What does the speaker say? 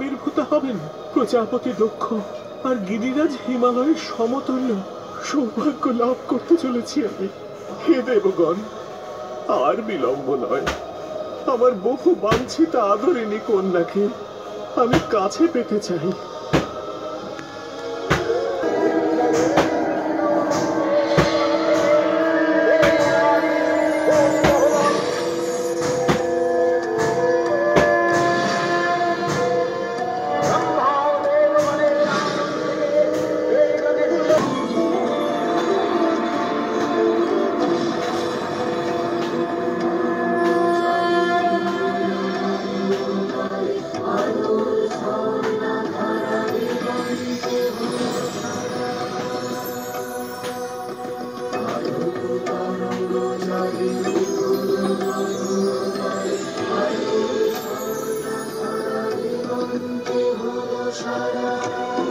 আবির্ভূত হবেন প্রজাপতি দক্ষ, আর গিরিরাজ হিমালয়ের সমতুল্য সৌভাগ্য লাভ করতে চলেছি আমি। হে দেবগণ, আর বিলম্ব নয়। আমার বহু বাঞ্ছিত আদরিণী কন্যাকে আমি কাছে পেতে চাই। সারা